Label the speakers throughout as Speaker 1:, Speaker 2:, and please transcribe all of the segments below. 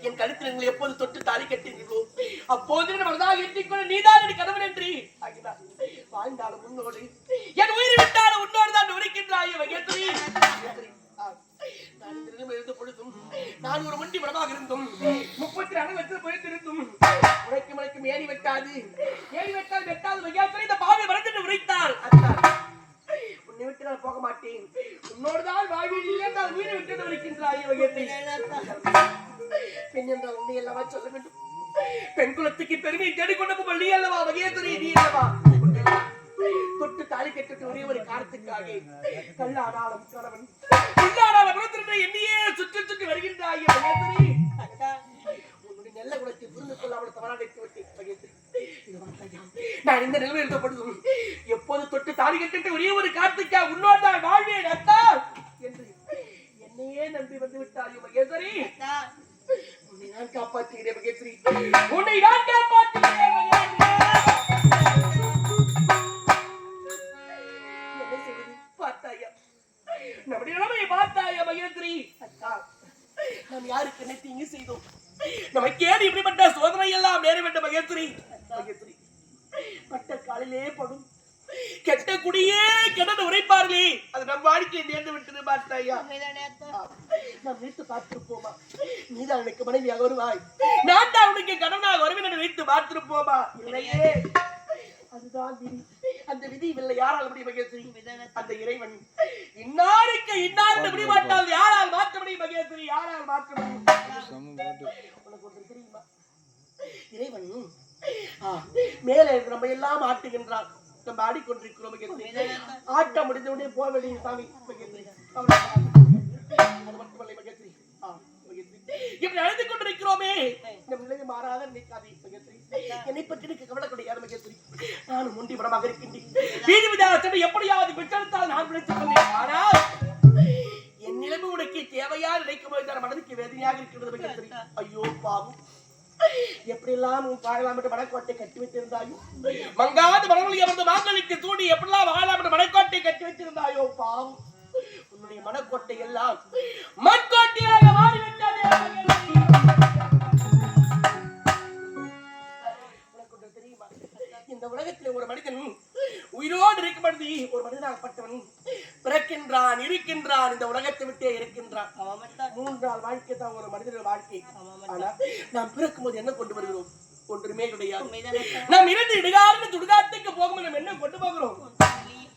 Speaker 1: என் கழுத்தில் நீங்கள் எப்போது தொட்டு தாலி கட்டினீர்களோ அப்போது மனதாக எண்ணிக்கொண்டு நீதான் என் கணவன் என்று வாழ்ந்தாலும் உன்னோடு என் உயிர் விட்டாலும் உன்னோடு தான் உரைக்கின்றாய் மகேஸ்வரி. நான் எழுந்த பொழுதும் நான் ஒரு ஒண்டி மனமாக இருந்தும் 36 வருஷம் போயிருந்தும் உழைக்கும் ஏறி வெட்டாது வெட்டாது மகேஸ்வரி இந்த பாவை மறந்து உரைத்தாள். உன்னை விட்டு நான் போக மாட்டேன், உன்னோடுதான் வாழ்வில் நான் உயிரை விட்டு உரைக்கின்றாய் மகேஸ்வரி. பெண் என்றால் உண்மை அல்லவா சொல்ல வேண்டும், பெண் குலத்துக்கு பெருமையை தேடிக்கொண்டு வள்ளி அல்லவா மகேஸ்வரி நீ அல்லவா. தொட்டு தாலி கட்டுக்கு ஒரே ஒரு காரணத்துக்காக கல்லானாலும் கணவன் என்னையே சுற்றி வருகின்றாய் மகேஸ்வரி. உன்னுடைய நல்ல குலத்தை புரிந்து கொள்ளாமல் தவறாடைத்து விட்டேன் மகேஸ்வரி. நான் இந்த நிலைமை இருந்தபொழுதும் எப்போது தொட்டு தாலி கட்டிட்டு ஒரே ஒரு காரணத்துக்காக உன்னோடு வாழ்வேன் அத்தா என்று என்னையே நம்பி வந்து விட்டாய் மகேஸ்வரி. உன்னை நான் காப்பாற்றுகிறேன் மகேஸ்வரி, உன்னை நான் காப்பாற்றுகிறேன் மகேஸ்வரி. என்ன செய்வது பார்த்தாயா, நம்முடைய நிலைமையை பார்த்தாயா மகேஸ்வரி. நாம் யாருக்கு என்ன தீங்கு செய்தோம், நமக்கு ஏன் இப்படிப்பட்ட சோதனை எல்லாம் நேர வேண்டும் மகேஸ்வரி. மகேஸ்வரி பட்ட காலிலே படும் கெட்ட குடியே கெட்ட உரைப்பார்களே அது நம் வாழ்க்கையை நேர்ந்து விட்டது பார்த்தாயா. நாம் நினைத்து பார்த்திருப்போமா நீதான் எனக்கு மனைவியாக வருவாய், நான் தான் உனக்கு கணவனாக வருவேன் என்று நினைத்து பார்த்திருப்போமா? இல்லையே, அதுதான் விதி. அந்த விதி இல்லை யாரால் முடியும் மகேஸ்வரி? அந்த இறைவன் இன்னாருக்கு இன்னார் முடிவாட்டால் யாரால் மாற்ற முடியும் மகேஸ்வரி? யாரால் மாற்ற முடியும்? உனக்கு ஒன்று தெரியுமா, இறைவன் மேலே நம்ம எல்லாம் ஆட்டுகின்றான், நம்ம ஆடிக்கொண்டிருக்கிறோம் மகேஸ்வரி. ஆட்ட முடிந்தவுடனே போக வேண்டிய சாமி மகேஸ்வரி. அது மட்டுமல்ல மகேஸ்வரி, இப்படி அழுது கொண்டிருக்கிறோமே நம் நிலையை மாறாத நினைக்காதே மகேஸ்வரி. என்னை பற்றி எனக்கு கவலை கிடையாது மகேஸ்வரி, நானும் ஒண்டி மனமாக இருக்கின்றேன். வீதி விதாசத்தை எப்படியாவது பெற்றெடுத்தால் நான் பிடித்துக் கொண்டேன். ஆனால் என் நிலைமை உனக்கு தேவையா நினைக்கும் போது மனதுக்கு வேதனையாக இருக்கிறது மகேஸ்வரி. ஐயோ பாவம், எப்படியெல்லாம் வாழலாம் என்று மனக்கோட்டை கட்டி வைத்திருந்தாயோ, மங்காது மனங்களை அமர்ந்து மாங்களுக்கு தூண்டி எப்படிலாம் வாழலாம் என்று மனக்கோட்டை கட்டி வைத்திருந்தாயோ பாவம், உன்னுடைய மனக்கோட்டை எல்லாம் மண்கோட்டையாக மாறிவிட்டது. உனக்கு தெரியுமா, இந்த உலகத்தில் ஒரு மனிதன் உயிரோடு இருக்கும்படி ஒரு மனிதனாகப்பட்டவன் பிறக்கின்றான், இருக்கின்றான், இந்த உலகத்தை விட்டே இருக்கின்றான். 3 நாள் வாழ்க்கை தான் ஒரு மனிதனுடைய வாழ்க்கை. ஆனா நாம் பிறக்கும் போது என்ன கொண்டு வருகிறோம்? ஒன்றுமே கிடையாது. நாம் இருந்து இடுகார்ந்து துடுகாட்டுக்கு போகும் நம்ம என்ன கொண்டு போகிறோம்?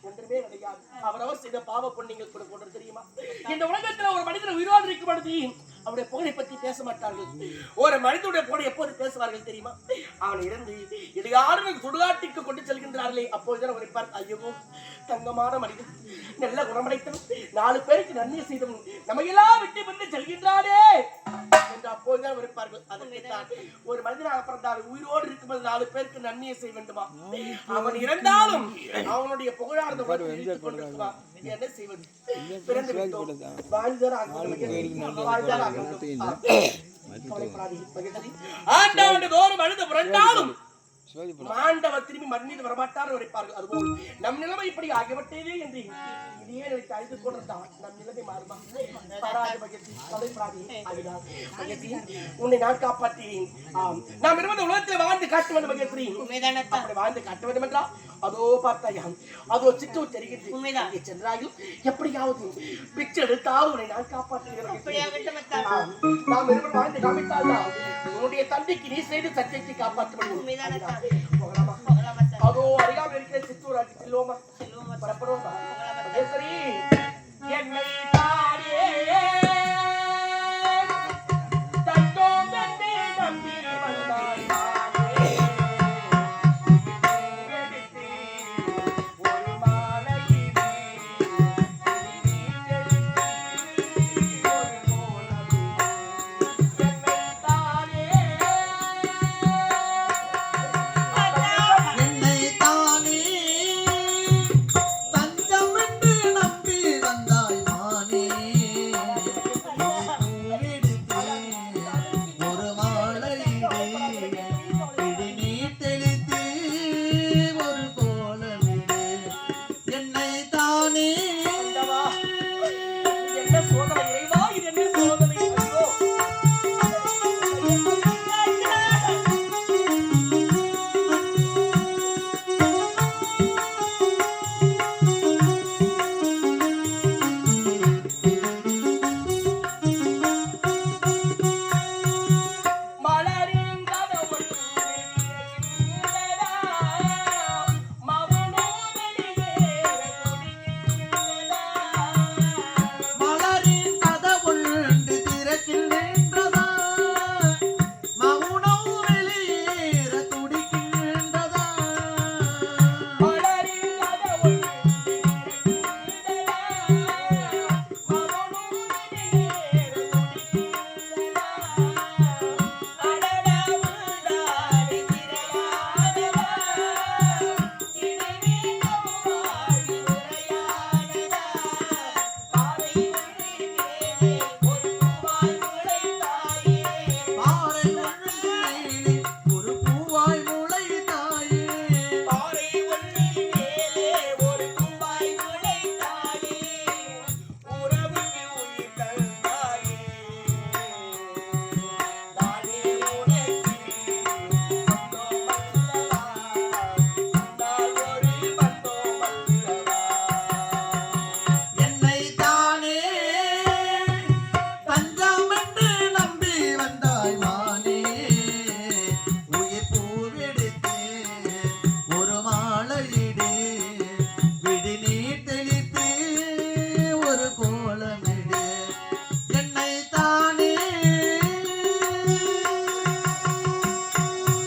Speaker 1: ஒன்றுமே கிடையாது. அவரவர் செய்த பாவ புண்ணியங்கள் கூட போன்றது தெரியுமா? இந்த உலகத்துல ஒரு மனிதன் உயிரோடு இருக்கும் பொழுது அவருடைய புகழை பற்றி பேச மாட்டார்கள். ஒரு மனிதனுடைய புகழை எப்போது பேசுவார்கள் தெரியுமா? அவன் இறந்து இடையாறு சுடுகாட்டிற்கு கொண்டு செல்கின்றார்களே அப்போதுதான் அவர் இருப்பார், ஐயோ தங்கமான மனிதன், நல்ல குணமடைத்தவன், 4 பேருக்கு நன்மை செய்தவன், நம்மையெல்லாம் விட்டு பிரிந்து செல்கின்றானே என்று அப்போதுதான் இருப்பார்கள். அதற்குத்தான் ஒரு மனிதனாக பிறந்தால் உயிரோடு இருக்கும்போது 4 பேருக்கு நன்மையை செய்ய வேண்டுமா? அவன் இறந்தாலும் அவனுடைய புகழார்ந்த கொண்டிருக்குமா? என்ன செய்வது? பிறந்து விட்டோம், ஆண்டாண்டுதோறும் அழுது புரண்டாலும் மாண்டவர் திரும்பி மண்ணில் வரமாட்டார் உரைப்பார்கள். அதுபோல் நம் நிலைமை இப்படி ஆகியவற்றே என்று இதையே நினைத்து அழுது கொண்டிருந்தான் நம் நிலைமை மாறுமா? உன்னை நான் காப்பாற்றேன். நாம் இருபது உலகத்தில் வாழ்ந்து காட்ட வேண்டும் மகேஸ்வரி. அப்படி வாழ்ந்து காட்ட வேண்டும் என்றால் அதோ பார்த்தாயா, அதோ சிற்றூர் தெரிகிறது சென்றாயும் எப்படியாவது பிச்சை எடுத்தாவது உன்னை நான் காப்பாற்றுகிறேன். நாம் இருவர் வாழ்ந்து காமித்தால் உன்னுடைய தந்தைக்கு நீ செய்து சத்தியத்தை காப்பாற்ற முடியும். அதோ அருகாமல் இருக்கிற சித்தூர் ஆட்சி செல்வோமா? பரப்பரோமா? மகேஸ்வரி என்னை தாயே தந்தோம் தந்தை நம்பி வந்தாய் சோதனை